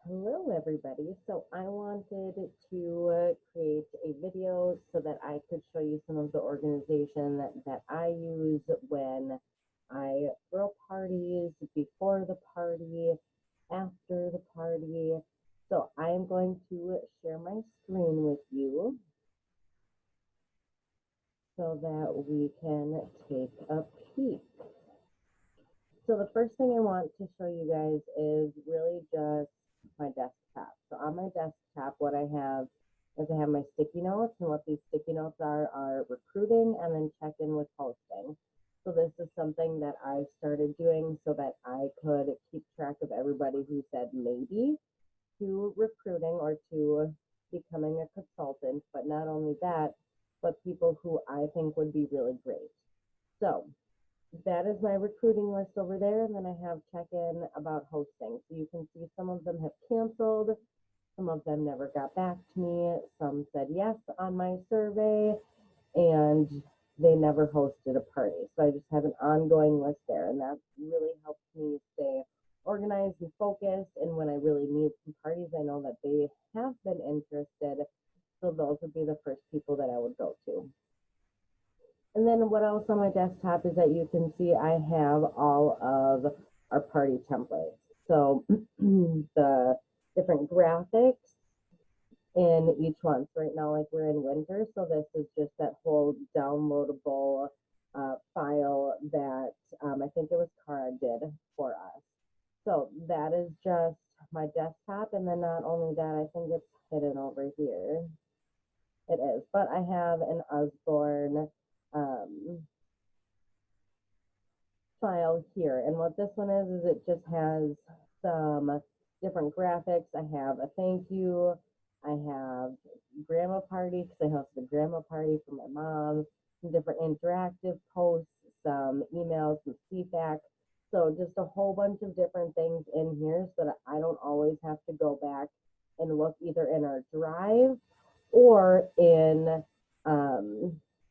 Hello, everybody. So I wanted to create a video so that I could show you some of the organization that I use when I throw parties, before the party, after the party. So I am going to share my screen with you so that we can take a peek. So the first thing I want to show you guys is really just my desktop. So on my desktop, what I have is I have my sticky notes, and what these sticky notes are recruiting and then check in with hosting. So this is something that I started doing so that I could keep track of everybody who said maybe to recruiting or to becoming a consultant, but not only that, but people who I think would be really great. So that is my recruiting list over there. And then I have check-in about hosting. So you can see some of them have canceled. Some of them never got back to me. Some said yes on my survey, and they never hosted a party. So I just have an ongoing list there, and that really helps me stay organized and focused. And when I really need some parties, I know that they have been interested. So those would be the first people that I would go to. And then what else on my desktop is that you can see I have all of our party templates. So the different graphics in each one. So right now, like we're in winter, so this is just that whole downloadable file that I think it was Cara did for us. So that is just my desktop, and then not only that, I think it's hidden over here. It is, but I have an Usborne file here, and what this one is it just has some different graphics. I have a thank you, I have grandma party because I hosted a grandma party for my mom, some different interactive posts, some emails, some feedback. So just a whole bunch of different things in here so that I don't always have to go back and look either in our drive or in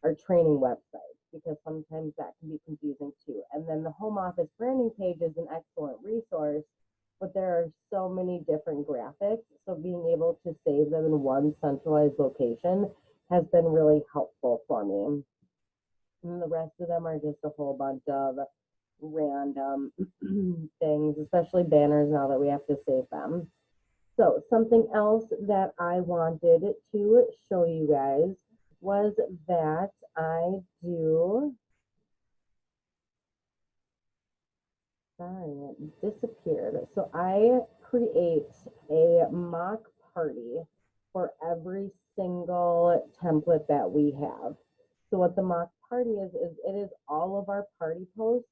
our training website, because sometimes that can be confusing too. And then the home office branding page is an excellent resource, but there are so many different graphics. So being able to save them in one centralized location has been really helpful for me. And the rest of them are just a whole bunch of random things, especially banners now that we have to save them. So something else that I wanted to show you guys was that I do, sorry, it disappeared. So I create a mock party for every single template that we have. So what the mock party is it is all of our party posts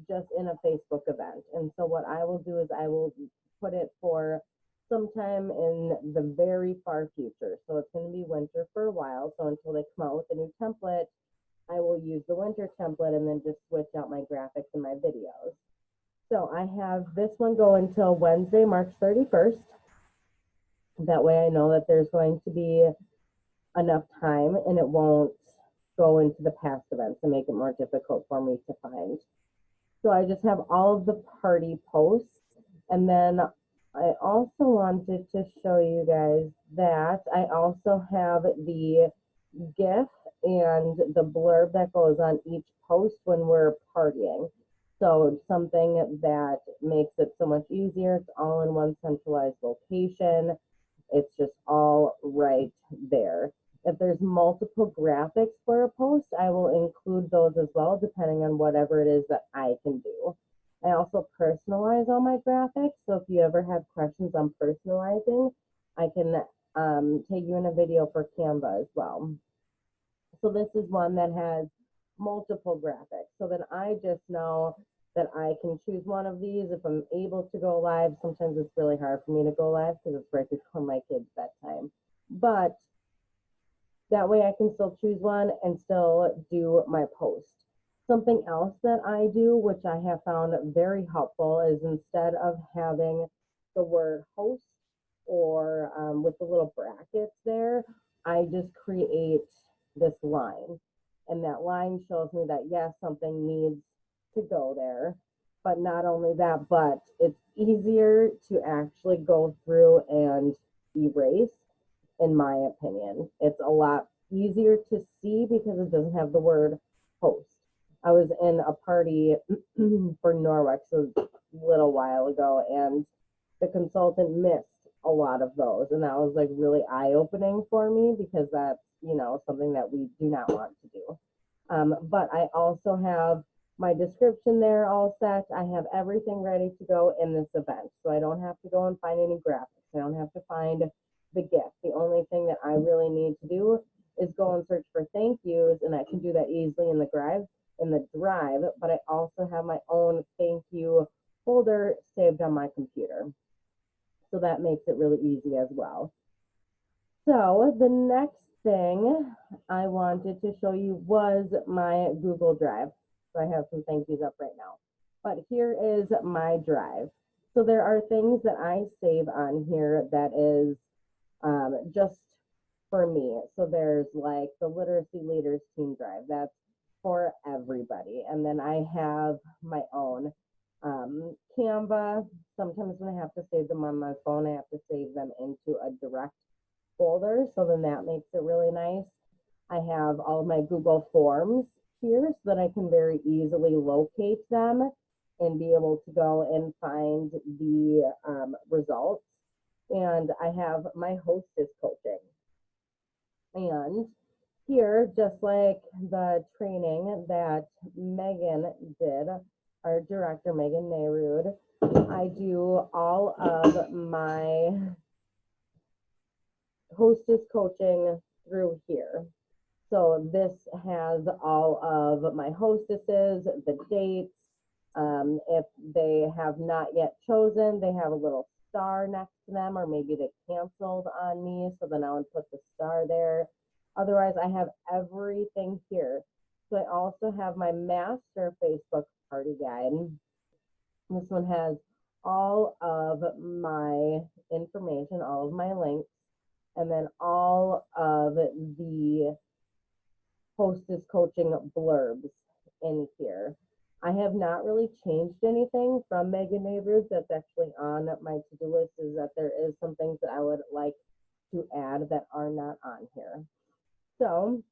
just in a Facebook event. And so what I will do is I will put it for sometime in the very far future. So it's going to be winter for a while. So until they come out with a new template, I will use the winter template and then just switch out my graphics and my videos. So I have this one go until Wednesday, March 31st. That way I know that there's going to be enough time and it won't go into the past events and make it more difficult for me to find. So I just have all of the party posts. And then I also wanted to show you guys that I also have the GIF and the blurb that goes on each post when we're partying. So something that makes it so much easier. It's all in one centralized location. It's just all right there. If there's multiple graphics for a post, I will include those as well, depending on whatever it is that I can do. I also personalize all my graphics. So if you ever have questions on personalizing, I can take you in a video for Canva as well. So this is one that has multiple graphics. So then I just know that I can choose one of these if I'm able to go live. Sometimes it's really hard for me to go live because it's right before my kids' bedtime. But that way I can still choose one and still do my post. Something else that I do, which I have found very helpful, is instead of having the word host or with the little brackets there, I just create this line. And that line shows me that yes, something needs to go there. But not only that, but it's easier to actually go through and erase, in my opinion. It's a lot easier to see because it doesn't have the word host. I was in a party for Norwex a little while ago, and the consultant missed a lot of those. And that was like really eye opening for me because that's, something that we do not want to do. But I also have my description there all set. I have everything ready to go in this event. So I don't have to go and find any graphics. I don't have to find the gift. The only thing that I really need to do is go and search for thank yous, and I can do that easily in the drive, but I also have my own thank you folder saved on my computer. So that makes it really easy as well. So the next thing I wanted to show you was my Google Drive. So I have some thank yous up right now. But here is my drive. So there are things that I save on here that is just for me. So there's like the Literacy Leaders Team Drive. That's for everybody. And then I have my own Canva. Sometimes when I have to save them on my phone, I have to save them into a direct folder. So then that makes it really nice. I have all of my Google Forms here so that I can very easily locate them and be able to go and find the results. And I have my hostess coaching. And here, just like the training that Megan did, our director, Megan Nayrud, I do all of my hostess coaching through here. So this has all of my hostesses, the dates. If they have not yet chosen, they have a little star next to them, or maybe they canceled on me. So then I would put the star there. Otherwise, I have everything here. So I also have my master Facebook party guide. This one has all of my information, all of my links, and then all of the hostess coaching blurbs in here. I have not really changed anything from Megan Nayrud. That's actually on my to-do list, is that there is some things that I would like to add that are not on here. So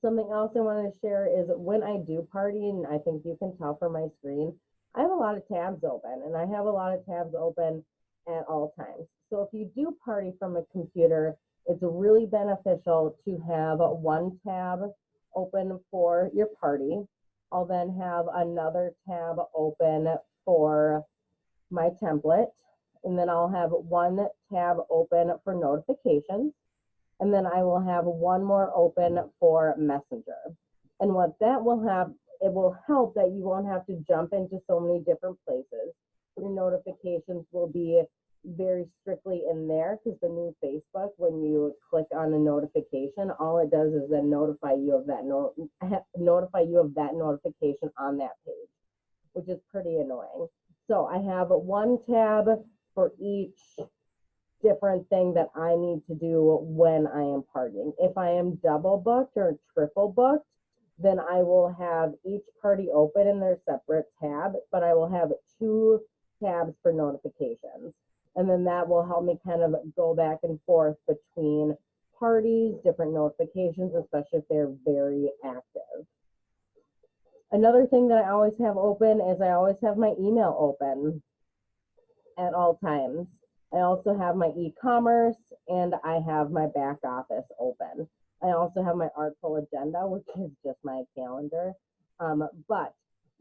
something else I wanted to share is when I do party, and I think you can tell from my screen, I have a lot of tabs open, and I have a lot of tabs open at all times. So if you do party from a computer, it's really beneficial to have one tab open for your party. I'll then have another tab open for my template, and then I'll have one tab open for notifications, and then I will have one more open for Messenger. And what that will have, it will help that you won't have to jump into so many different places. Your notifications will be very strictly in there, because the new Facebook, when you click on a notification, all it does is then notify you of that notification on that page, which is pretty annoying. So I have one tab for each different thing that I need to do when I am partying. If I am double booked or triple booked, then I will have each party open in their separate tab, but I will have 2 tabs for notifications. And then that will help me kind of go back and forth between parties, different notifications, especially if they're very active. Another thing that I always have open is I always have my email open at all times. I also have my e-commerce, and I have my back office open. I also have my Artful Agenda, which is just my calendar. But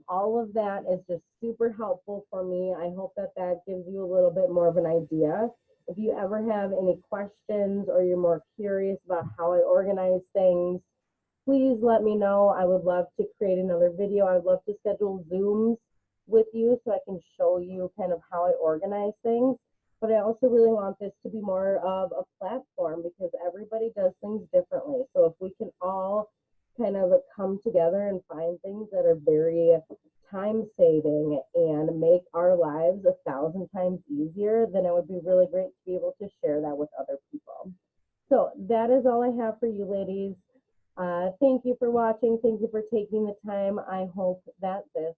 all of that is just super helpful for me. I hope that that gives you a little bit more of an idea. If you ever have any questions, or you're more curious about how I organize things, please let me know. I would love to create another video. I would love to schedule Zooms with you so I can show you kind of how I organize things. But I also really want this to be more of a platform, because everybody does things differently. So if we can all kind of come together and find things that are very time saving and make our lives 1,000 times easier, then it would be really great to be able to share that with other people. So that is all I have for you, ladies. Thank you for watching. Thank you for taking the time. I hope that this